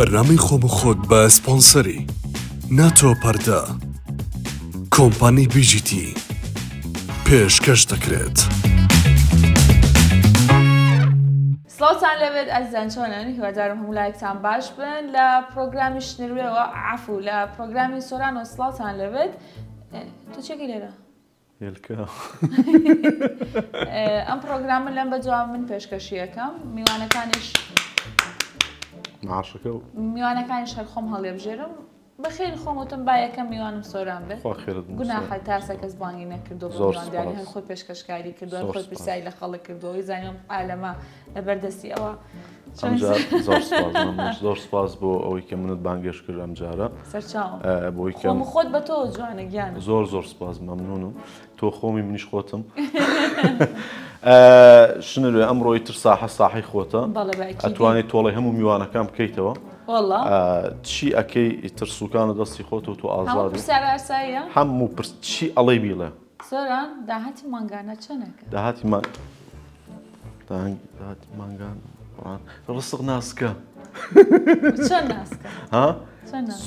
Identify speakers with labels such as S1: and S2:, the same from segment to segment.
S1: بەرنامەی خۆم و خۆت بە سپۆنسەری ناتۆ پەردە کۆمپانی بیجیتی پێشکەش دەکرێت.
S2: سڵاوتان لەوێت ئەزیزان چۆنن؟ هیوادارم هەموو لایەکتان باش بن. لە پرۆگرامی شنوێەوە عەفو لە پرۆگرامی سۆرانۆ سڵاوتان لەوێت. تۆ چێکی لێرە؟
S3: هێلکە
S2: ئەم پرۆگرامە لەم بەجواب من پێشکەشیەکەم میوانەکانیش هەر خۆم هەڵێبژێرم. بەخێر خۆمتم با یەکەم میوانم سۆران بێت. گوناحە تاسە کەس بانگی نەکردو بۆیانی هەر خۆی پێشکەشکاری کردو خۆی پرسایی لە خەڵک کردەوەی زانیم عالەمە لەبەردەستی ئەوە.
S3: زۆر سپاس بۆ ئەوەی کە منت بانگێش کرد ئەم جارە
S2: بۆی خۆم خۆت بە تۆ جوانە گیان
S3: زۆر سپاس مەمنونم. تۆ خۆمی منیش خۆتم. شنوێ ئەمڕۆی تر ساحەی خۆتە ئەتوانێت تۆڵی هەموو میوانەکان بکەیتەوە. چی ئەەکەی ئیتر سوکانە دەستی خۆت و تۆ ئازادی هەموو چی ئەڵێ بیڵێ
S2: سۆران داهاتی مانگانە چەنەکە؟
S3: داهاتی مانگان ڕستق ناسکە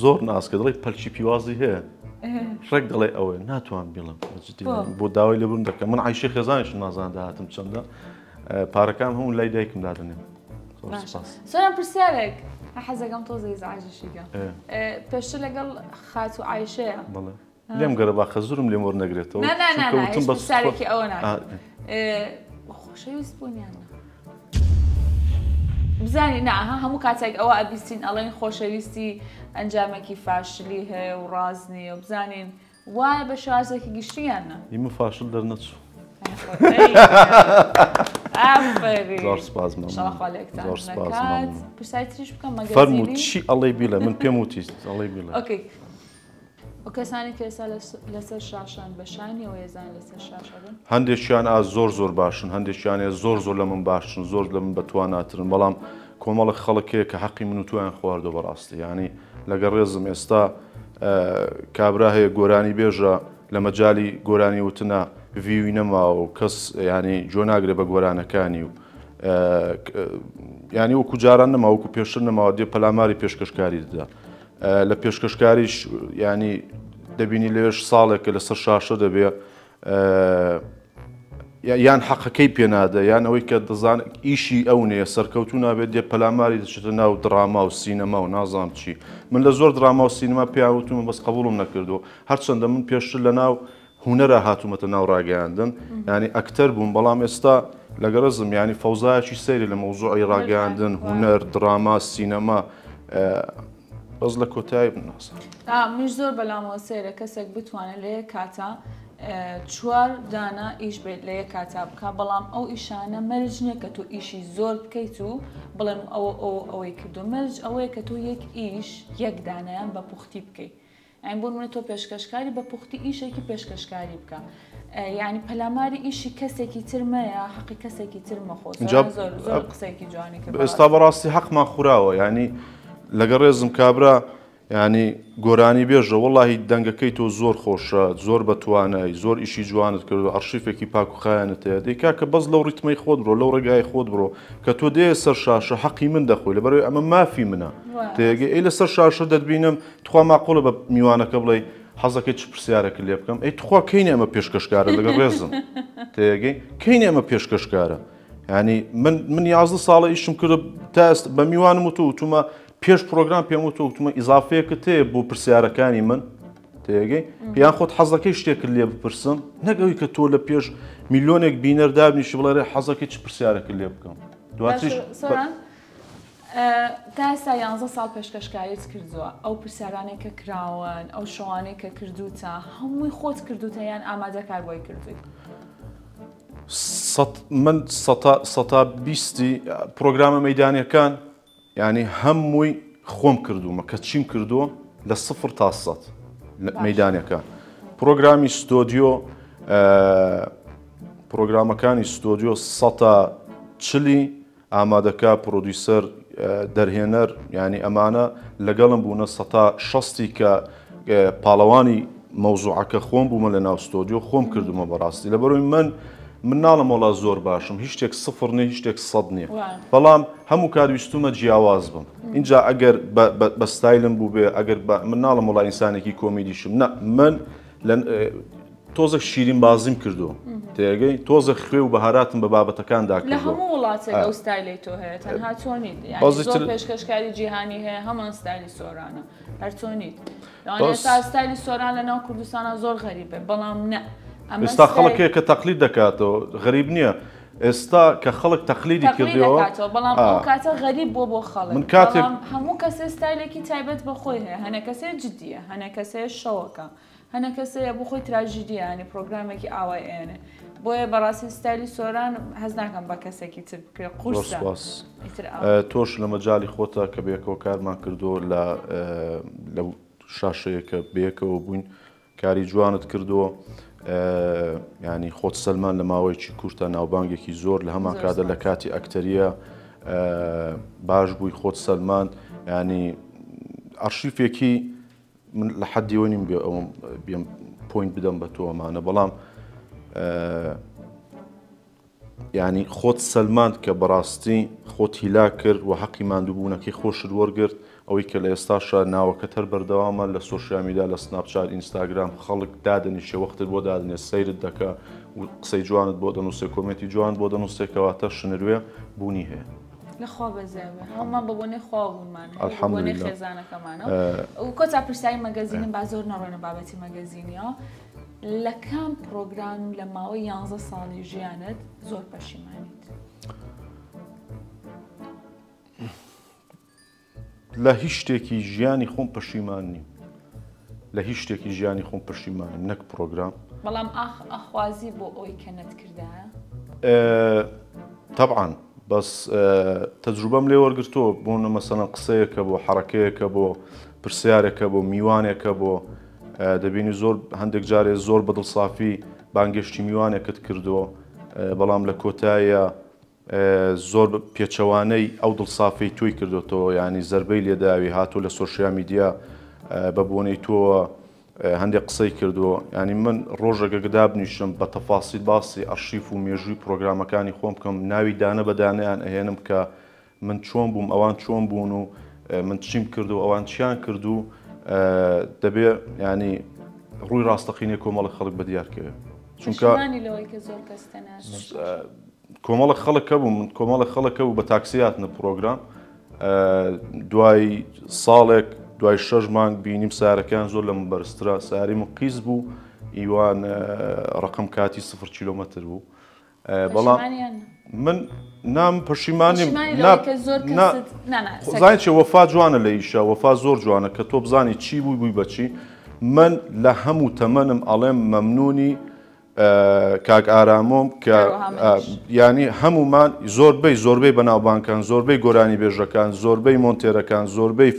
S3: زۆر ناسکە دەڵێ پەلچی پیوازی هەیە ڕێک دەڵێ ئەوێ ناتوان بڵم بۆ داوای لەبوون دەکەم. من عیشی خێزانیش نازان داهاتم چەندە پارەکان هەموو لای دایکم دادنێ.
S2: سۆران پرسیارێک حەزەکەم تۆ زەیزعاجشیگە پێشتر لەگەڵ خات و عایشەیە
S3: لێم گەرە باخە زورم لێم وەرنەگرێتەوە
S2: سارێکی ئەوە خۆشەویست بوونیانە بزانین نا هەموو کاتێک ئەوە ئەبیستین ئەڵێن خۆشەویستی ئەنجامێکی فاشلی هەیە و ڕازنی و بزانین وایە بە شازێکی گشتیانە
S3: ئیمە فاشل دەرنەچوو. زۆر سپاس فەرموو چی ئەڵێ بیڵێ من پێم وتی ئەڵێ بیڵێ.
S2: ئەو کەسانی کە ئێستا لەسەر شاشان بەشانی ئەو ێزان لەسەر شاشەن
S3: هەندێکیان زۆر باشن هەندێکیانێ زۆر لە من باشن زۆر لە من بەتواناترن بەڵام کۆمەڵی خەڵکەیە کە حەقی من و تویان خواردە بەڕاستی ینی لەگەڵ ڕێزم ئێستا کابرا هەیە گۆرانی بێژە لە مەجای گۆرانی وتنە ڤیوی نەماوە و کەس ینی جۆ ناگرێت بە گۆرانەکانی و ینی وەکو جاران نەما وەکو پێشتر نەماوە دێ پەلاماری پێشکەشکاری دەدا لە پێشکەشکاریش ینی دەبینی لێش ساڵێکە لەسەر شاشە دەبێ یان حەقەکەی پێنادە یان ئەوەی کە دەزان ئیشی ئەو نەیە سەرکەوتو نابێت دێ پەلاماری دەچێتە ناو دراما و سینەما و نازام چی. من لە زۆر دراما و سینەما پیاوتومە بەس قبوڵم نەکردو هەرچەندە من پێشتر لە ناو هونەرە هاتوومەتە ناو ڕاگەیاندن ینی ئەکتەر بووم بەڵام ئێستا لەگەڕزم ینی فەوزایەکی سەیری لە مەوزوعی ڕاگەیاندن هونەر دراما سینەما بەس لە کۆتایی بناسە
S2: منیش زۆر بەلامەوە سەیرە کەسێک بتوانێت لە یەک کاتە 4 دانە ئیش بێت لە یەک کاتا بکە بەڵام ئەو ئیشانە مەرج نییە کە تۆ ئیشی زۆر بکەیت و بڵێن ئەوەی کردو مەرج ئەوەیە کە تۆ یەک ئیش یەک دانیان بە پوختی بکەیت ئەین بۆ منە تۆ پێشکەشکاری بە پوختی ئیشێکی پێشکەشکاری بکە ینی پەلاماری ئیشی کەسێکی ترمەیە حەقی کەسێکی ترمەخۆ زۆر قسەیەکی جوانی کە
S3: ئێستا بەڕاستی حەقمان خوراوە ینی لەگە ڕێزم کابرا ینی گۆرانی بێژە وەڵاهی دەنگەکەی تۆ زۆر خۆشە زۆر بەتوانای زۆر ئیشی جوانت کردو ئەرشیفێکی پاک و خایەنت هەیە دەیکا کە بەس لەو ڕیتمەی خۆت بڕۆ لەو ڕێگای خۆت بڕۆ کە تۆ دێ سەر شاشە حەقی من دەخۆی لەبەرەوەی ئەمە مافی منە تێگە ئەی لەسەر شاشە دەتبینم تخوا ماقۆڵە بە میوانەکە بڵێ حەزەکەی چ پرسیارێک لێ بکەم ئەی تخوا کەینە ئەمە پێشکەشکارە لەگە ڕێزم تێگەی کەینە ئەمە پێشکەشکارە ینی من 11 ساڵە ئیشم کرد تاست بە میوانم و تۆ وتومە پێش پرۆگرام پێم وتە وتومە ئیزافەیەکە تێ بۆ پرسیارەکانی من تێگەی یان خۆت حەزەکەی شتێکرد لێ بپرسم نەگەوی کە تۆ لە پێش میلیۆنێک بینەر دابنیشی بڵێ حەزەکەی چ پرسیارەکە لێ بکەم دواتریش
S2: تا ئێستا 11 ساڵ پێشکەشکاریت کردووە ئەو پرسیارانێک کە کراون ئەو شەوانەی کە کردوتە هەمووی خۆت کردوتە یان ئامادەکار بۆی کردووی؟
S3: من 120 پرۆگرامە مەیدانیەکان ینی هەمووی خۆم کردوومە کە چیم کردووە لە 0 تا 100 مەیدانەکان پرۆگرامی ستۆدیۆ پرۆگرامەکانی ستۆدیۆ 140 ئامادەکە پرۆدیوسەر دەرهێنەر ینی ئەمانە لەگەڵم بوونە 160 کە پاڵەوانی مەوزوعەکە خۆم بوومە لە ناو ستۆدیۆ خۆم کردومە بەڕاستی لەبەرەوەی من من ناڵم وڵا زۆر باشم هیچ شتێک سفر نیە هیچ شتێک سەد نییە
S2: وای.
S3: بەڵام هەموو کارویستومە جیاواز بم اینجا ئەگەر بە ستایلم بوو بێ ئەگەر من ناڵم وڵا ئینسانێکی کۆمیدیشم نه من تۆزە شیرین بازیم کردو تێگەی تۆزە خوێ و بەهاراتم بە بابەتەکاندا
S2: لە
S3: کردو
S2: هەموو وڵاتێک ئەو ستایلی تۆ هەیە تەنها تۆ نیت یعنی زۆر پێشکەشکاری جیهانی هەیە هەمان ستایلی سۆرانە هەر تۆ نیت ئێستا ستایلی سۆران لەناو کوردستانە زۆر غەریبە بەڵام نە
S3: ئێستا خەڵکێک کە تەقلید دەکاتەوە غەریب نییە ئێستا کە خەڵک تەقلیدی کردەوە
S2: بەڵام ئەو کاتە غەریب بۆ خەڵک
S3: من کاتێک
S2: هەموو کەسێ ستایلێکی تایبەت بەخۆی هەیە هەنە کەسێ جددیە هەنە کەسێ شەوەکە هەنە کەسەیە بۆ خۆی تراژیدیە ینی پرۆگرامێکی ئاوای ئێنێ بۆیە بەڕاستی ستایلی سۆران هەز ناکەم بە کەسێکی تر بکرێ قورسە
S3: تۆش لە مەجای خۆتە کە بێکەوە کارمان کردو لە شاشەیەکە بێکەوە بووین کاری جوانت کردووە ینی خۆت سەلمان لە ماوەیەکی کورتە ناوبانگێکی زۆر لە هەمان کاتە لە کاتی ئەکتەریە باش بووی خۆت سەلمان ینی ئەرشیفێکی من لە حەدیەوە نیم بێم پوینت بدەم بە تۆمانە بەڵام ینی خۆت سەلماند کە بەڕاستی خۆت هیلا کرد و حەقی ماندووبوونەکەی خۆشت وەرگرت ئەوەی کە لە ئێستاشە ناوەکەت هەر بەردەوامە لە سۆشیال میدیا لە سناپچات ئینستاگرام خەڵک دادەنیشێ وەختت بۆ دادنێ سەیرت دەکا و قسەی جوانت بۆ دەنووسێ کۆمنتی جوان بۆ دەنووسێکەوەتە شنروێ بوونی هەیە
S2: لەخوا بەزێوێ هەمومان بە بۆنێ خوا بوونمان بۆنێ خێزانەکەمانە و کۆتا پرسایی مەگەزینم با زۆر نەڕۆنە بابەتی مەگەزینیەوە لە کام پرۆگرام لە ماوەی 11 ساڵی ژیانت زۆر پەشیمانیت
S3: لە هیچ شتێکی ژیانی خۆم پەشیمان نیم لە هیچ شتێکی ژیانی خۆم پەشیمانیم نەک پرۆگرام
S2: بەڵام ئەخوازی بۆ ئەوی کە نەتکردایە
S3: طبعاً بەس تەجروبەم لێ وەرگرتۆ بۆنە مەسەڵەن قسەیەکە بۆ حەرەکەیەکە بۆ پرسیارێکە بۆ میوانێکە بۆ دەبینی زۆر هەندێک جارێ زۆر بەدڵسافی بانگشتی میوانێکت کردووە بەڵام لە کۆتایە زۆر پێچەوانەی ئەو دڵسافەی توی کردوتەوە ینی زەربەی لێداوی هاتوو لە سۆشیال میدیا بە بۆنەی تۆوە هەندێک قسەی کردووە ینی من ڕۆژێکە گدا بنیشم بە تەفاسیل باسی ئەرشیف و مێژووی پرۆگرامەکانی خۆم بکەم ناوی دانە بەدانیان ئەهێنم کە من چۆن بووم ئەوان چۆن بوون و من چیم کردو ئەوان چیان کردو دەبێ ینی ڕووی ڕاستەقینێ کۆمەڵی خەڵک بە دیارکەوێ چونکە کۆمەڵە خەڵکە بوو من کۆمەڵە خەڵکە و بە تاکسیاتنە پرۆگرام دوای ساڵێک دوای 6 مانگ بینیم سارەکان زۆر لە من بەرزترا ساری من قیز بوو ئیوان ڕقم کاتی 0 کیلۆمەتر بوو بەڵام من نام پەشیمانیم زانین چێ وەفا جوانە لە ئیشە وەفا زۆر جوانە کە تۆ بزانی چی بووی بووی بەچی من لە هەموو تەمەنم ئەڵێم مەمنونی کاک ئارامۆم کە ینی هەمومان زۆربەی بەناوبانکان زۆربەی گۆرانی بێژەکان زۆربەی مۆنتێرەکان زۆربەی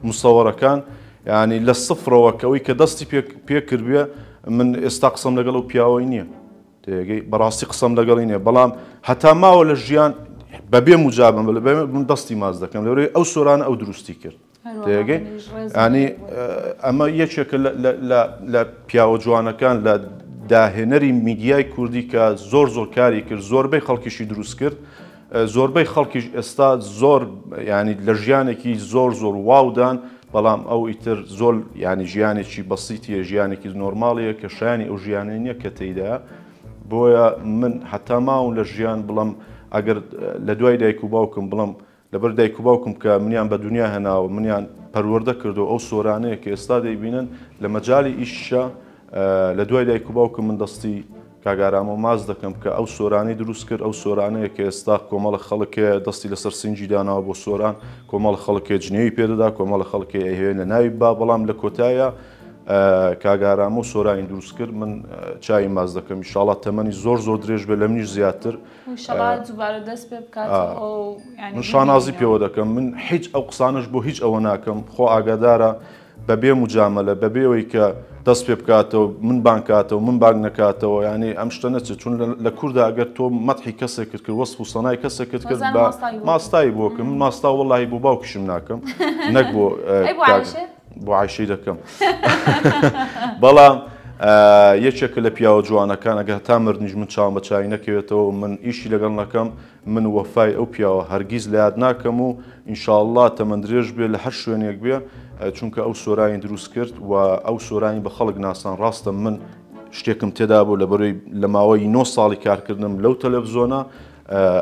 S3: مسەوەڕەکان ینی لە سفرەوە کەوەی کە دەستی پێکردوێ من ئێستا قسەم لەگەڵ و پیاوەی نییە تێگەی بەڕاستی قسەم لەگەڵی نییە بەڵام هەتا ماوە لە ژیان بەبێ موجابم من دەستی ماز دەکەم لەوەی ئەو سۆرانە ئەو دروستی کرد تێگەی ینی ئەمە یەکێکە لە پیاوە جوانەکان لە داهێنەری میدیای کوردی کە زۆر کاری کرد زۆربەی خەڵکیشی دروست کرد زۆربەی خەڵکیش ئێستا زۆر ینی لە ژیانێکی زۆر واودان بەڵام ئەو ئیتر زۆر ینی ژیانێکی بەسیتیە ژیانێکی نۆرماڵیە کە شایانی ئەو ژیانە نییە کە تێیدا بۆیە من حتا ماون لە ژیان بڵم ئەگەر لە دوای دایک و باوکم بڵم لەبەر دایک و باوکم کە منیان بە دنیا هێناوە منیان پەروەردە کردو ئەو سۆرانەیە کە ئێستا دەیبینن لە مەجای ئیشە لە دوای دایک و باوکم من دەستی کاگارامە ماز دەکەم کە ئەو سۆرانەی دروست کرد ئەو سۆرانەیە کە ئێستا کۆمەڵە خەڵکێ دەستی لەسەر سنجی داناوە بۆ سۆران کۆمەڵ خەڵکێ جنێوی پێدەدا کۆمەڵە خەڵکی ئەهێنە ناوی با بەڵام لە کۆتایە کاگارامە و سۆرانی دروست کرد من چای ماز دەکەم ئینشاڵڵا تەمەنی زۆر درێژ بێ لە منیش زیاتر من شانازی پێوە دەکەم من هیچ ئەو قسانش بۆ هیچ ئەوە ناکەم خۆ ئاگادارە بەبێ مجامەلە بەبێەوەی کە دەست پێ بکاتەوە من بانکاتەوە من بانگ نەکاتەوە ینی ئەم شتە نەچێت چون لە کووردا ئەگەر تۆ مەدحی کەسێک کرد وەسف و سەنای کەسێکت کرد بە ماستایی بۆکەم من ماستا وەڵاهی بۆ باوکیشم ناکەم نەک بۆ عایشەی دەکەم بەڵام یەکێکە لە پیاوە جوانەکان ئەگە تا مردنیش من چاوم بە چای نەکەوێتەوە من ئیشی لەگەڵ نەکەم من وەفای ئەو پیاوە هەرگیز لە یاد ناکەم و ئینشاءڵڵا تەمەندرێژ بێ لە هەر شوێنێک بێ چونکە ئەو سۆرانی دروست کرد و ئەو سۆرانی بە خەڵک ناسان ڕاستە من شتێکم تێدا بوو لە بەرەوەی لە ماوەی 9 ساڵی کارکردم لەو تەلەڤیزۆنە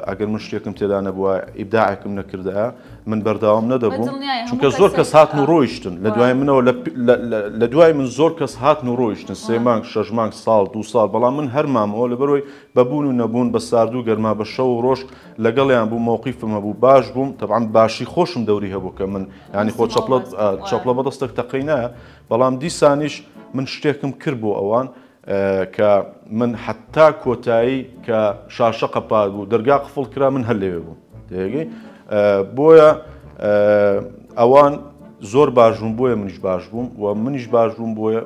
S3: ئەگەر من شتێکم تێدا نەبووە ئیبداعێکم نەکردایە من بەرداوام نەدەبووم چونکە زۆر کەس هاتن و ڕۆیشتن لە دوای منەوە لە دوای من زۆر کەس هاتن و ڕۆیشتن 3 مانگ 6 مانگ ساڵ 2 ساڵ بەڵام من هەرمامەوە لە بەرەوەی بەبوون و نەبوون بە ساردوو گەرما بە شەو و ڕۆژ لەگەڵیان بوو مووقیفم هەبوو باش بووم تەبعاً باشی خۆشم دەوری هەبوو کە من ینی خۆ چەپڵە بەدەستێک تەقی نایە بەڵام دیسانیش من شتێکم کرد بۆ ئەوان کە من حتا کۆتایی کە شاشە قەپات بوو دەرگا قفڵ کرا من هەر لێوێ بووم تێگەی بۆیە ئەوان زۆر باش بووم بۆیە منیش باش بووم و منیش باش بووم بۆیە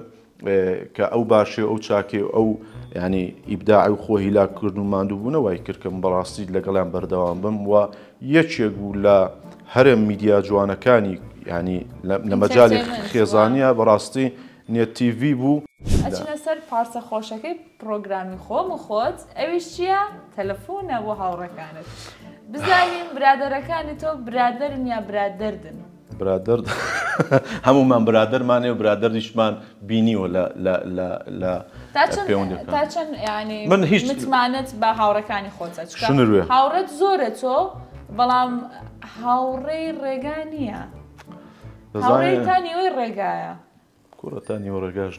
S3: کە ئەو باشێ ئەو چاکێ ئەو ینی ئیبداعی و خۆ هیلاکردن و ماندوو بوونە وای کرد کە من بەڕاستی لەگەڵیان بەردەوام بم و یەکێک بوو لە هەرە میدیا جوانەکانی ینی لە مەجالی خێزانیە بەڕاستی نێت تیڤی بوو
S2: ئەچینە سەر پارچە خۆشەکەی پرۆگرامی خۆم و خۆت ئەویش چییە؟ تەلەفۆنە بۆ هاوڕەکانت بزانین برادەرەکانی تۆ برادەرن یا برادەردن
S3: برادەر هەمومان برادەرمانێ و برادەریشمان بینیوە لە پەیوەندیەکان
S2: تا چەند ینی
S3: من هیچ
S2: متمانەت بە هاوڕەکانی خۆتە
S3: شنوێ
S2: هاوڕێت زۆرە تۆ بەڵام هاوڕێی ڕێگا نییە هاوڕێی تا نیوەی ڕێگایە
S3: کوڕەتانی وەڕێگاژ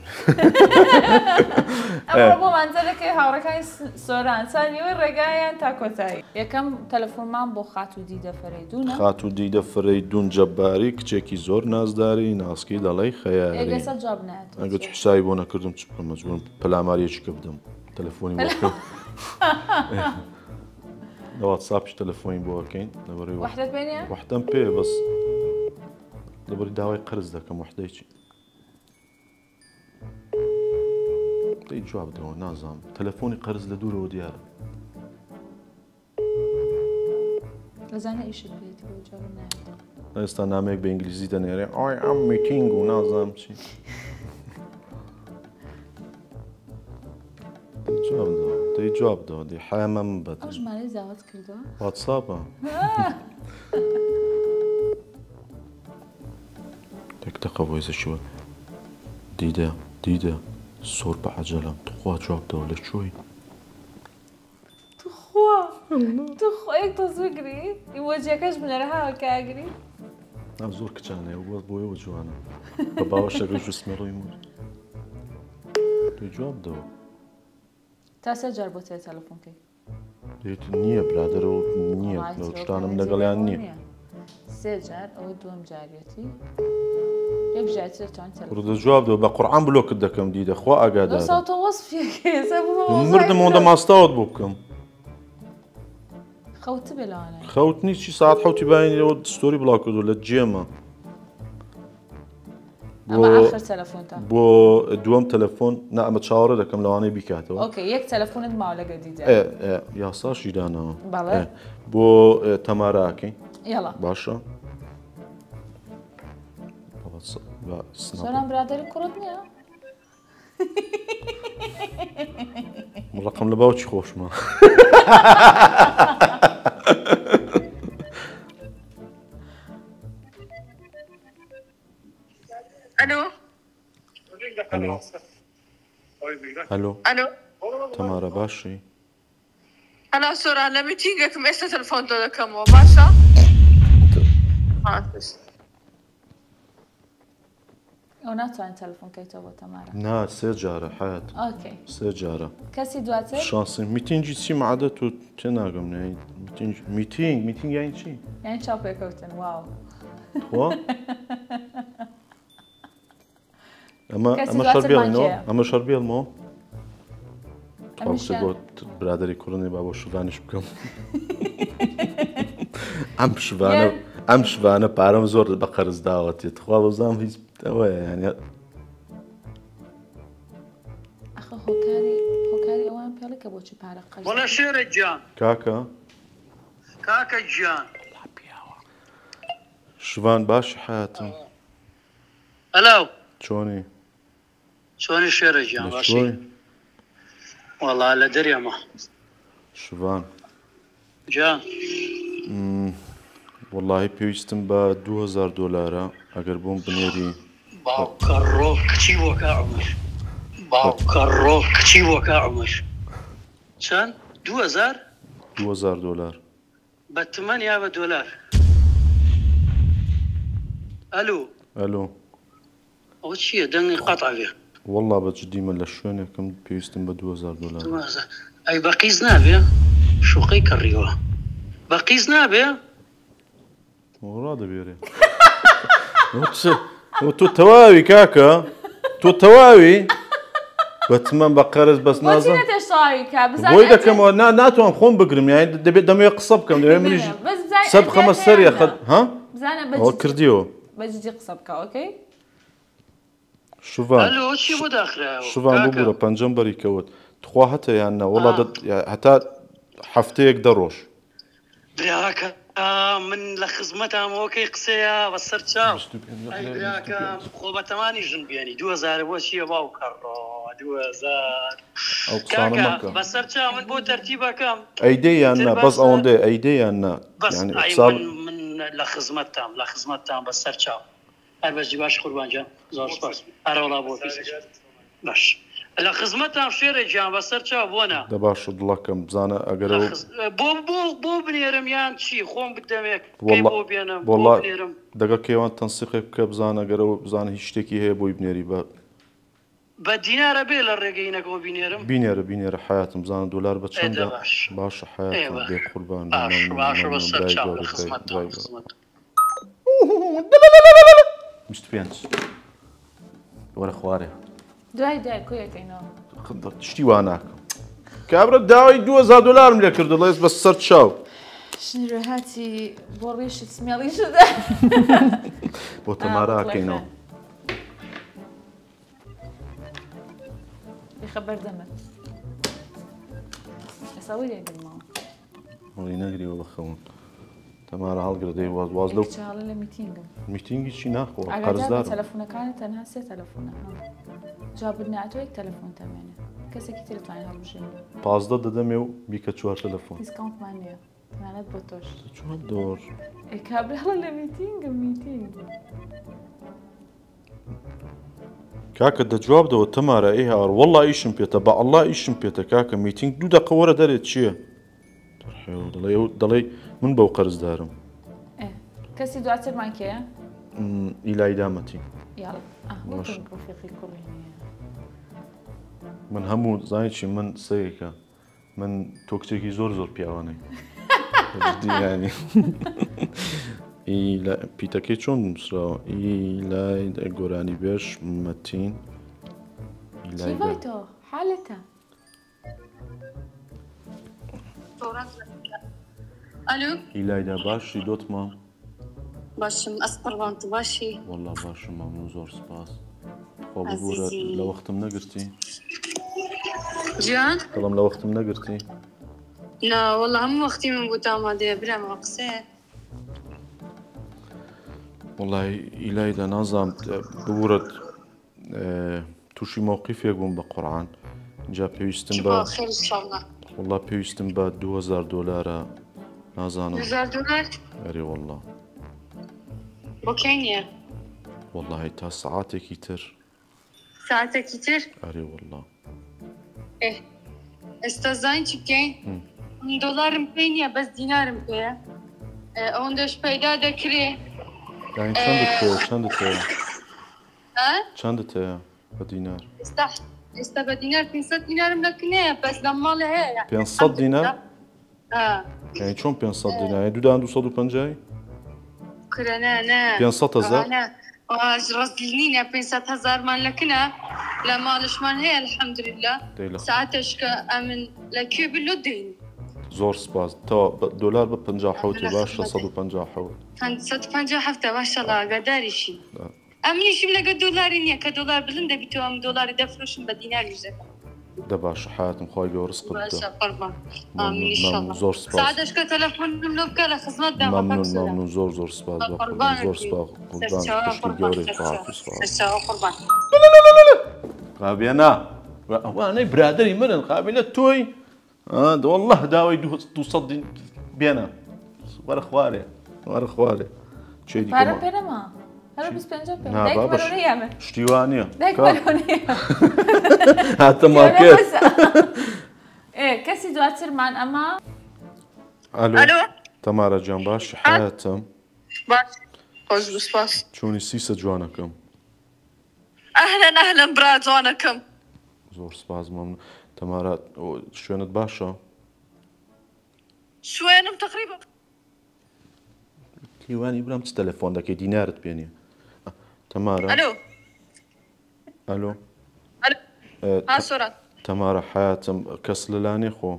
S2: ئەمە بۆ مانجەلەکەی هاوڕەکانی سۆران تا نیوەی ڕێگایان تا کۆتایی یەکەم تەلەفۆنمان بۆ خات و دیدە فەرەیدونە
S3: خات و دیدە فەرەیدون جەباری کچێکی زۆر نازداری ناسکی دەڵێی خەیاری
S2: ئێگەسە جواب نایەت
S3: ئەگەر حسابی بۆ نەکردم چ بکەم مەجبورم پەلاماریەکی بدەم تەلەفۆنی بۆ بکەم لە واتساپش تەلەفۆنی بۆ بکەین لەبەرەوەی
S2: وەحدەت بینیە؟
S3: وەحدەم پێ بەس لەبەری داوای قرز دەکەم وەحدەیکی دەی جواب بدەوە نازانم تەلەفۆنی قەرز لە دوورەوە دیارە
S2: لەزانە ئیشت بێتی بۆ جواب نایەت
S3: ئێستا نامەیەک بە ئینگلیزی دەنێرێ ئای ئەم میتینگ و نازانم چی دەی جواب بدەوە دەی حایەمە من بەد
S2: ئەو ژمارەی زاوات کردووە؟
S3: واتساپە تێک دەقە بۆی زەشوە دیدە زۆر بە عەجەلەم توخوا جواب بدەوە لە کوێی
S2: توخوا یەک تۆ زوگری ئیمۆجیەکەش بنەرە هاوە کاگری
S3: زۆر کچانەیە وە بۆیەوە جوانە بە باوەشەکە جوسمە ڕۆی مور توی جواب بدەوە
S2: تا سێ جار بۆ تێ تەلەفۆنکەی
S3: نییە برادەرەوە نییە لەو شتانم لەگەڵیان نییە
S2: سێ جار ئەوە دووەم جاریەتی یەک جاتی دەتوانین تەلەفۆن
S3: ڕدە جواب دەوە بە قورعان بلۆکت دەکەم دیدە خوا ئاگادار
S2: ساوتە وەسفێکێ
S3: مردم ئەوەندە ماستاوت بۆ بکەم
S2: خەوت بێ لەوانە
S3: خەوت نیچی ساعت حوتی باینەوە ستۆری بڵاو کردو لە جێمە
S2: ئەمە ئاخر تەلەفۆنتە
S3: بۆ دووەم تەلەفۆن نا ئەمە چاوەڕە دەکەم لەوانەی بیکاتەوە
S2: ئۆکێ یەک تەلەفۆنت ماوە لەگە دیدە
S3: یاساشی دانەوە
S2: بەڵێ
S3: بۆ تەماراکەی
S2: یاڵا
S3: باشە
S2: سۆران برادەری کوڕت نییە؟
S3: ڕقم لە باوکی خۆشمە
S4: الو
S3: هەلۆ
S4: الو
S3: تەمارە باشی
S4: هلا سۆران لە میتینگێکم ئێستا تەلەفۆن تۆ دەکەمەوە باشە؟
S2: ئەو ناتوانین تەلەفۆنکەیتەوە بۆ تەمارە
S3: نا سێ جارە حەیەت
S2: ئۆکەی
S3: سێ جارە
S2: کەسی دواتر
S3: شانسی میتینگی چی معادەت و تێناگەم نایی میتینگ یانی چی؟
S2: یانی چاو پێکەوتن واو
S3: خوا ئەمە شەربێڵمەوە بۆ برادری کوڕنی با بۆ شوانیش بکەم ئەم شوانە پارەم زۆر بە قەرز داوەتێت خوا بەزانم هیچ ئەوەیە ینی
S2: ئەخە هۆکاری ئەوان پێڵێ کە بۆچی پارە قەرز
S5: وەڵا شێرە گیان کاکە گیان
S3: شوان باش حیاتم
S5: هەلاو
S3: چۆنی
S5: شلون الشيرة جان باشي؟ والله لا دري ما
S3: شوفان
S5: جان
S3: والله پێویستم بە 2000 دلارە ئەگەر بۆم بنێری
S5: باوکەڕۆ کچی وەکە عومر باوکەڕۆ کچی وەکە عومر چەند
S3: 2000 دلار
S5: بە تمەن یا بە دۆلار ئەلو ئەوە چییە دەنگی قەتع بێ
S3: والله بەجددی من لە شوێنێکم پێویستم بە 2000 دلار
S5: ئەی بە قیز نابێ شوقەی کڕیوە بە قیز نابێ
S3: ڕادەبێرێ تۆ تەواوی کاکە تۆ تەواوی بەتمەن بە قەرز بەس نازم بۆی دەکەمەوە ناتوانم خۆم بگرم یانی دەبێت دەمەوێت قسە بکەم دەبێت منیش سەد بخەمە سەریە ها ئەوە کردیەوە
S2: بەجددی قسە بکە ئۆکەی
S3: شوفان
S5: چی بۆ داخراوە
S3: شوفان ببوورە پەنجەم بەری کەوت تخوا هەتە یان نە وەڵا هەتا هەفتەیەک دەڕۆژ
S5: براکە من لە خزمەتامەوەکەی قسەیە بە سەر چاو براکە خۆ بەتەمانی ژن بیانی 2000 بۆ چییە باوکەڕۆ 2000
S3: ئەو قسانە مەکە
S5: بەسەر چاو من بۆ تەرتیبەکەم
S3: ئەیدەی یان نا بەس ئەوەندەی ئەیدەی یان نا
S5: من لە خزمەتتان بەسەر چاو هەر بەجی باش قوربانجان زۆر سپاس هەرەوەڵا بۆ باش لە خزمەتتان شێرە گیان بەسەر چاو بۆنا
S3: دە باشە دڵەکەم بزانە ئەگەر
S5: بۆ بنێرم یان چی خۆم بدەمێک بۆ بێنم
S3: دەگە کێوان تەنسیقێک بکە بزانە گەرەوە بزانە هیچ شتێکی هەیە بۆی بنێری
S5: بە دینارە بێ لە ڕێگەینەکەەوە بینێرم
S3: بینێرە حیاتم بزانە دلار بە چەندە باشە حیات بێ قوربان مشت پێنج وەرە خوارێ
S2: دوای کۆیەکەینەوە
S3: شتی وا ناکەم کابرا داوای 2000 دلارم لێ کرد دەڵێت بە سەر چاو
S2: شنیڕێهاتی بۆ ڕێشت سمێڵی شدە
S3: بۆ تەماراکەینەوە
S2: بخەبەر دەمت ئەساوی لێگرمەوە
S3: وڵی نەگریەوە بەخەون تەمارە هەڵگرە دەی واز لەو
S2: چاڵە لە میتینگم
S3: میتینگی چی ناخۆ
S2: قەرزدار تەلەفۆنەکانی تەنها 3 تەلەفۆنە جواب ناتۆ یک تەلەفۆن تەمێنێ کەسێکی ترتوانین هەڵبژێنێ
S3: 15 دەدەمێ و بیکە 4 تەلەفۆن
S2: دیسکاونتمان نییە تەنانەت بۆ تۆش
S3: 4 دۆر
S2: ئەی کابراڵە لە میتینگم میتینگ
S3: کاکە دەجواب دەوە تەمارە ئەی هاوڕ وەڵڵا ئیشم پێتە بە ئەڵڵا ئیشم پێتە کاکە میتینگ 2 دقە وەرە دەرێت چییە دەڵێ من بەو قەرزدارم
S2: کەسی دواترمان کێیە؟
S3: ئیلای دامەتی من هەموو زانی چی من سەیەکە من تۆ کچێکی زۆر پیاوانەی ینی پیتەکەی چۆن نووسراوە ئیلای گۆرانی بێش مەتین
S2: تۆ حالەتە
S6: الو
S3: ئیلایدا باشی دۆتمە
S6: باشم ئەس قڕبان تو باشی
S3: وەڵڵا باشم مەمنوو زۆر سپاس خۆ ببوورە لە وەختم نەگرتی
S6: گیان
S3: دەڵم لە وەختم نەگرتی
S6: نا وەڵڵا هەموو وەختی من بوو ئامادەیە برامەوە قسەیە
S3: وەڵڵای ئیلایدا نازانم ببوورە تووشی مۆقیفێک بووم بە قورعان اینجا پێویستم بە وەڵڵا پێویستم بە 2000 دلارە نازانم
S6: 2000 دلار
S3: ئەرێ وەڵڵا
S6: بۆکەی نییە
S3: وەڵڵاهی تا سەعاتێکی تر
S6: ساعتێکی تر
S3: ئەرێ وەڵڵا
S6: ئێستا زین چی بکەین دۆلارم پێی نییە بەس دینارم پێیە ئەوەندەش پەیدا دەکرێ
S3: چەندت هەیە چەندت هەیە بە دینار
S6: ئێستا بە دینار 500 دینارم لەکنەیە بەس لە ماڵە هەیە
S3: 500 دینار یعنی چۆن 500 دینار دوودان 250
S6: کرەنە
S3: 500,000
S6: ڕاستینە 500,000مان لەکنە لە ماڵشمان هەیە الحەمدولله ساعتش کە ئەمن لەکوێ بلو دین
S3: زۆر سپاس تا دلار بە 57 باشە 157
S6: 157 باشەڵا ئاگاداریشی ئەمنیشم لەگە دۆلاری نییە کە دۆلار بزم دەبیتەوە ئەم دۆلاری دەفرۆشم بە دینار ویزەکە
S3: دە باشە حیاتم خۆی گەورە ڕزقت
S6: زۆر سادەشکە تەلەفۆنم لۆ بکە لە خزمەت
S3: مەمنون زۆر سپاس زۆر سپاس قوربان گەورەی قوربان قابێنا ئەوانەی برادری منن قابلە تۆی والله داوای 200 بێنە وەرە خوارێ وەرە خوارێ چی دیکە
S2: پارە پێرەما هەرە 25 پێ دایک بەرەوەیە
S3: شتیوانیە
S2: دایک بەرەوەیە
S3: هاتە مارکێت
S2: کەسی دواترمان ئەمە
S3: ئەلۆ تەمارە گیان باش حەیاتم
S4: باش خۆش بسپاس
S3: چۆنی سیسە جوانەکەم
S4: ئەهلەن برا جوانەکەم
S3: زۆر سپاس مەمنون تەمارە شوێنت باشە
S4: شوێنم تقریبا
S3: کیوانی برام چ تەلەفۆن دەکەی دینارت پێ نییە تەمارە ئەلۆ
S4: ها سۆران
S3: تەمارە حەیاتم کەس لەلانێ خۆ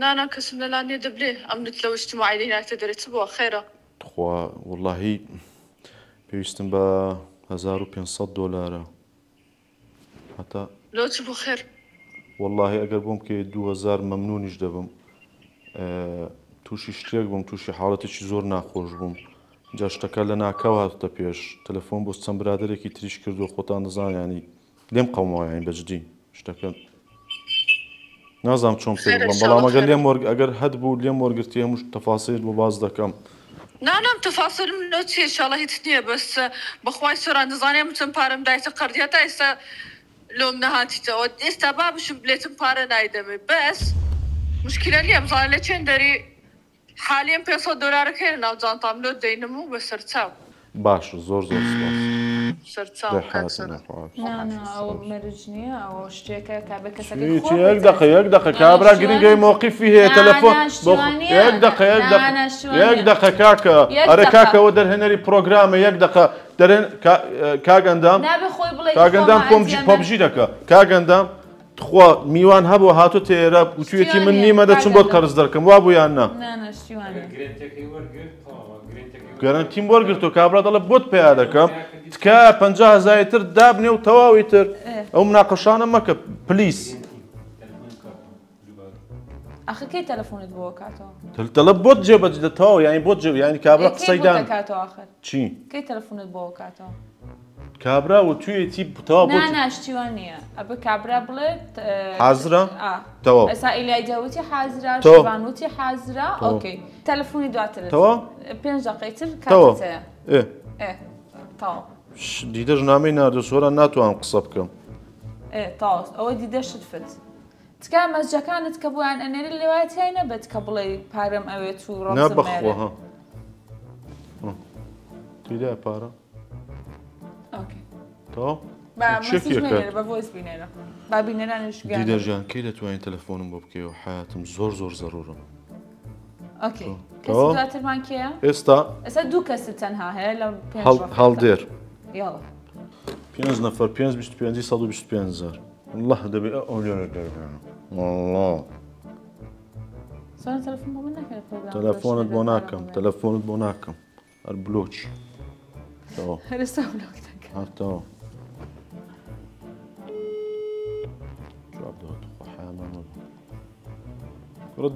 S4: نانا کەسم لەلانێ دەبلێ ئەمنت لەو اجتماعی ناتە دەرێت بووە خێرە
S3: خوا وەڵڵاهی پێویستم بە 1500 دۆلارە هەتا
S4: لۆ چ بوو خێر
S3: واللهی ئەگەر بۆم کە 2000 مەمنونیش دەبم تووشی شتێک بووم تووشی حاڵەتێکی زۆر ناخۆش بووم جا شتەکە لە ناکەو هاتوتە پێش تەلەفۆن بۆ چەند برادێکی تریش کردو خۆتان دەزانانی لێم قەومەوەیان بەجددی شتەکە نازام چۆن پێ بڵم بەڵام ئەگەر لێم ئەگەر هەت بوو لێم وەرگرتی هەموو تەفاسیل بۆ باز دەکەم
S4: نانام تەفاسلم لۆ چی ئینشاڵڵا هیچ نییە بەس بەخوای سۆران دەزانێم چەند پارەم دایتە قەردیاتە ئێستا لۆم نەهاتیتەوە ئێستا بابشم بلێتم پارە نایدەمێ بەس مشکلە نییە بزانە لە چێن دەری حالیم 500 دۆلارەکەی ناو جانتام لۆ دەینم و بە سەرچاو
S3: باش زۆر زۆر سپاس
S4: سەرچاو
S2: ئەو مەرج نییە ئەو شتێکە کابێ کەسەکەی
S3: یەک دقە کابرا گرنگەی مووقیفی هەیە تەلەفۆن یەک دقە کاکە ئەرە کاکەەوە دەرهێنەری پرۆگرامە یەک دقە دەرێن کاگەندام کاگەندام پۆبژی دەکە کاگەندام خوا میوان هەبوو هاتو تێرە وتوێتی من نیمە دەچم بۆ قەرز دەکەم وا بوو یان نا گەرانتیم وەرگرتو کابرا دەڵێ بۆت پێیا دەکەم تکە 50,000 تر دابنێ و تەواوی تر ئەو مناقەشانە مەکە پلیس
S2: ئەخە کەی تەلەفۆنت بۆ کاتەوە
S3: دەڵێ بۆت جێبەج دەتەوە یانی بۆت جێ ینی کابرا قسەیدان چی
S2: کەی تەلەفۆنت بۆ کاتەوە
S3: کابرا و توێتی تەوا بۆ
S2: ناشتیوان نییە ئەبە کابرا بڵێت
S3: حازرە تەوا
S2: ئێستا ئیلایجەوتی حازرا شیوانوتی حازرا ئۆکەی تەلەفۆنی دواتر
S3: تەوا
S2: 5 دقەیتر کاتەیە تەوا
S3: دیدە ژنامەی ناردە سۆران ناتوانم قسە بکەم
S2: تاوس ئەوە دیدە شتفت تکا مەسجەکانت کە بۆیان ئەنێری لێوایەتی نەبێت کە بڵێ پارەم ئەوێت و ڕۆ
S3: نەبەخۆها دیدە پارە تەوا
S2: بە ڤۆیس بینێرە با بینێرانش
S3: دیدەژیان کەی دەتوانین تەلەفۆنم بۆ بکەیەوە حیاتم زۆر زۆر زەڕورم
S2: ئۆکەی کەسی دواترمان کێیە؟
S3: ئێستا
S2: دوو کەست تەنها هەیە لە
S3: هەڵدێر
S2: 5
S3: نەفەر 525 125,000 والله دەبێ ئەو لێرە دەربێنە والله تەلەفۆنت بۆ ناکەم تەلەفۆنت بۆ ناکەم هەر بلۆچ
S2: هەرستا بلۆک دەکەم
S3: هەرتەوە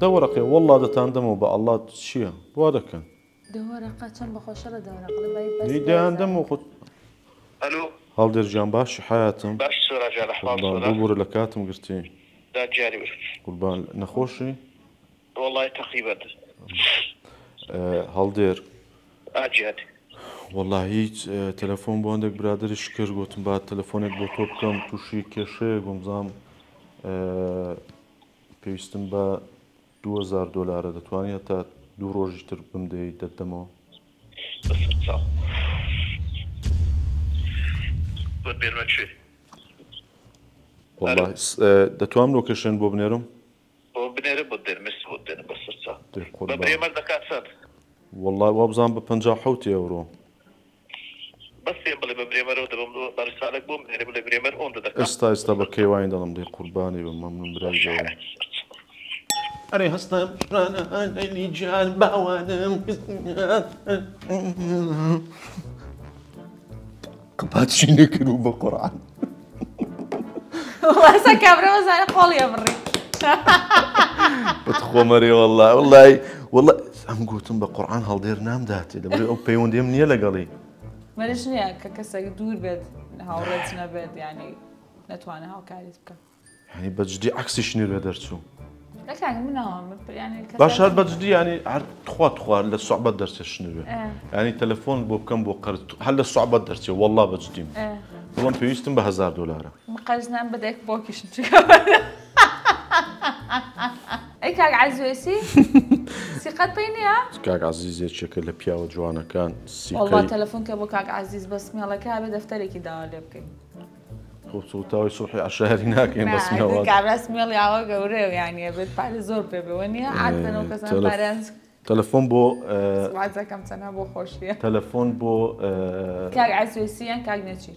S3: دەوەڕقێ والله دەتاندەمەوە بە ئەڵڵا چییە وا دەکەن
S2: دەوەڕقا چەند بەخۆشە لە
S3: دەیدەیاندەم و خۆت هەڵدێر گیان باشی حیاتم بۆرە لە کاتم گرتی قوربان نەخۆشی
S7: والله تقريبا
S3: هەڵدێر
S7: ئاجیات
S3: والله هیچ تەلەفۆن بۆ هەندێک برادریش کرد گوتم با تەلەفۆنێک بۆ تۆ بکەم تووشی کێشەیە گۆمزام پێویستم بە 2000 دۆلارە دەتوانێت تا 2 ڕۆژی تر بمدەی دەدەمەوە دەتوانم لۆکێشن بۆ بنێرم والله وا بزان بە 57 ئەوڕۆ ئێستا بە کەیوانی دەڵم دەی قوربانی بە مەمنون برای ئەرێ هەستم ڕانەی جان باوانم قپاتشی نەکرد و بە قورعان
S2: واسە کابرا وەزانە قۆڵیە بڕی
S3: بتخۆمەری والله ئەم گوتم بە قورعان هەڵدێر نامداتێ لەبەر ئەو پەیوەندیم نییە لەگەڵی
S2: مەرج نییە کە کەسێک دوور بێت هاوڕێت نەبێت ینی نتوانە هاوکاریت بکەم.
S3: يعني بجدي عكس شنو درسو
S2: لك منهم يعني
S3: باش هاد بجدي يعني تخوا للصعوبة درس شنو يعني تلفون بو بكم بو قرض هل الصعوبة درس والله بجدي والله بيستم ب$1000
S2: مقرزنا بدك بوكيش اي كاك عزوسي سيقات بينيها
S3: كاك عزيز شكل بياو جوانا كان
S2: والله تلفونك ابو كاك عزيز بس ميلا كابي دفتري كده لبكي
S3: خصوصا صبحي على الشهر هناك بس
S2: ميواد كاك رسمي لي عوا قوري يعني بيت بعد زور بيبي وني عارفه انه كسان بارنس
S3: تلفون بو
S2: بعد كم سنه بو خوشيه
S3: تلفون بو
S2: كاك عزوسي كاك نتشير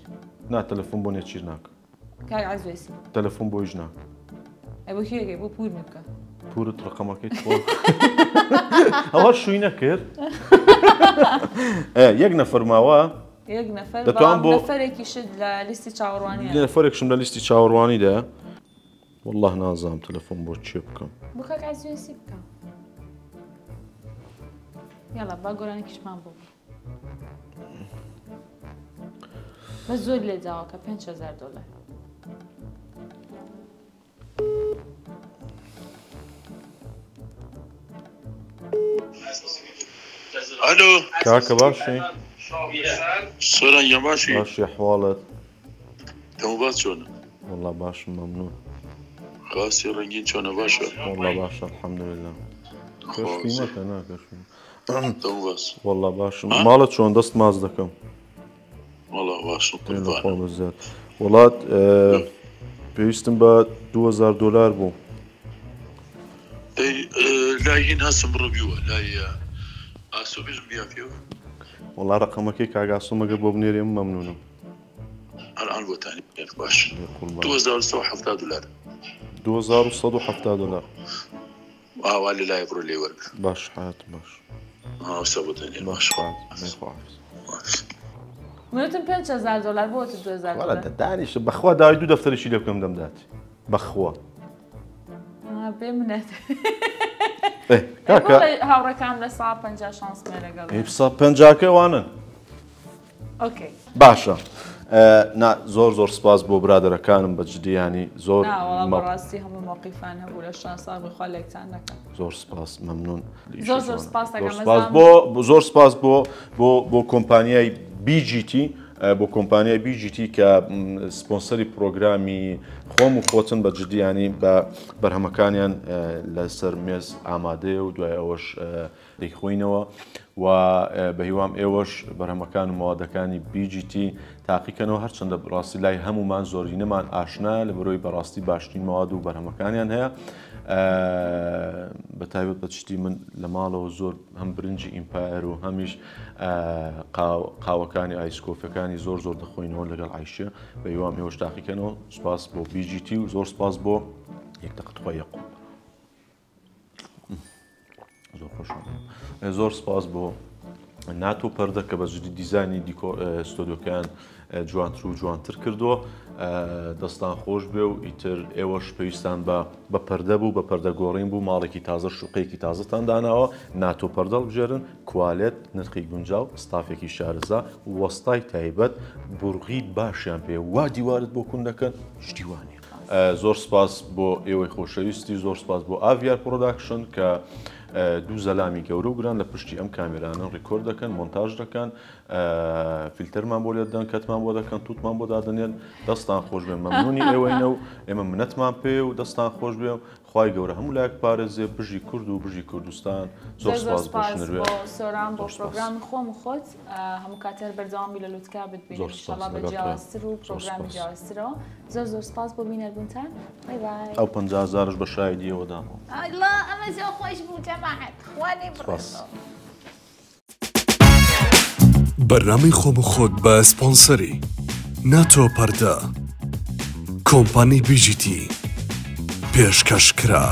S3: نا تلفون بو نتشيرناك
S2: كاك عزوسي
S3: تلفون بو يجناك
S2: ابو كيكي بو بور مبكا
S3: بور رقمك تفوق اول شو ينكر يك نفر ماوا
S2: يك نفر نفرك يشد لليستي شاورواني
S3: نفرك شم لليستي شاورواني ده والله نازم تلفون بو تشيبكم
S2: بوكاك عزوسي بكا يلا بقول انا كيش ما بو بس زود لي داوكا $5000
S8: الو
S3: كاكا باشي
S8: صورة يا باشي
S3: باشي احوالك
S8: تمام شلون
S3: والله باش ممنون
S8: قاسي رنجين شلون باشا
S3: والله باشا الحمد لله كيف فينك انا كيف
S8: تمام بس
S3: والله باش مالك شلون دست مازدكم
S8: والله باش
S3: تليفون بالذات والله بيستم ب $2000 بو
S8: اي لاين هسه بالربيوه لاي اسو بيش بيافيو
S3: والله رقمك هيك عقاسو ما قبل بنيري ممنون
S8: الان بو ثاني باش $2070
S3: $2170
S8: والله لا يبرو لي ورق
S3: باش حياتي باش
S8: سبتني
S3: باش حياتي ما يخاف
S2: منوتن $5000 بوت $2000
S3: ولا دانيش بخوا داي دو دفتر شي لكم دمداتي بخوا
S2: بمنت
S3: ايه كاكا
S2: هاورا كامله صعب 50 شانس ميلا قبل
S3: ايه بصاب 50 وانا
S2: اوكي
S3: باشا نا زور سباس بو برادر كانم بجدي يعني زور
S2: لا والله براستي هم موقفان هبول الشان صار بخليك تعنك
S3: زور سباس ممنون
S2: زور سباس
S3: زور سباس بو كومبانياي بي جي تي بو كومپانیای BGT کە سپۆنسەری پرۆگرامی خۆم و خۆتن بەجددی ینی بە بەرهەمەکانیان لەسەر مێز ئامادەیە و دوای ئەوەش دەیخۆینەوە و بە هیوام ئێوەش بەرهەمەکان و مەوادەکانی BGT تاقیکەنەوە هەرچەندە ڕاستی لای هەمومان زۆری نەمان ئاشنا لە بەرۆی بەڕاستی باشترین مەواد و بەرهەمەکانیان هەیە بەتایبەت بەچشتی من لە ماڵەوە زۆر هەم برنجی ئیمپایر و هەمیش قاوەکانی ئایسکۆفەکانی زۆر دەخۆینەوە لەگەڵ عیشە بە هیوام ئێوەش تاقیکەنەوە سپاس بۆ BGT و زۆر سپاس بۆ یەک دەقەتخوا یەقوم زۆر خۆشم زۆر سپاس بۆ ناتۆ پەردە کە بەجددی دیزانی ستۆدیۆکەیان جوانتر و جوانتر کردووە دەستان خۆش بێ و ئیتر ئێوەش پێویستان بە پەردە بوو بە پەردە گۆڕین بوو ماڵێکی تازە شوقەیەکی تازەتان داناوە ناتۆ پەردە بژێرن کوالێت نرخی گونجاو ستافێکی شارەزا وەستای تایبەت بورغی باشیان پێ وا دیوارت بۆ کون دەکەن شتیوانی زۆر سپاس بۆ ئێوەی خۆشەویستی زۆر سپاس بۆ ئاڤیار پرۆداکشن کە دوو زەلامی گەورە و گران لە پشتی ئەم کامێرانە ڕیکۆرد دەکەن مۆنتاژ دەکەن فیلتەرمان بۆ لێدەن کەتمان بۆ دەکەن تووتمان بۆ دادنێن دەستان خۆش بێ مەمنونی ئێوەینە و ئێمە منەتمان پێ و دەستان خۆش بێ و خوای گەورە هەموو لایەک پارێزێ بژی کورد و بژی کوردستان زۆر سپاس بۆ
S2: سۆران بۆ پرۆگرامی خۆم و خۆت هەموو کاتێر بەردەوامی لە لوتکا بتبینی ئینشاڵڵا بە جیاوازتر و پرۆگرامی جیاوازترەوە زۆر سپاس بۆ بینەربوونتان بای بای
S3: ئەو 50000ش بە شایدیەوە دامەوە
S2: ئەڵڵا ئەمە زۆر خۆش بوو جەماعەت خوانێ بڕێنەوە
S1: بەرنامەی خۆم و خۆت بە سپۆنسەری ناتۆ پەردە کۆمپانی BGT پێشکەشکرا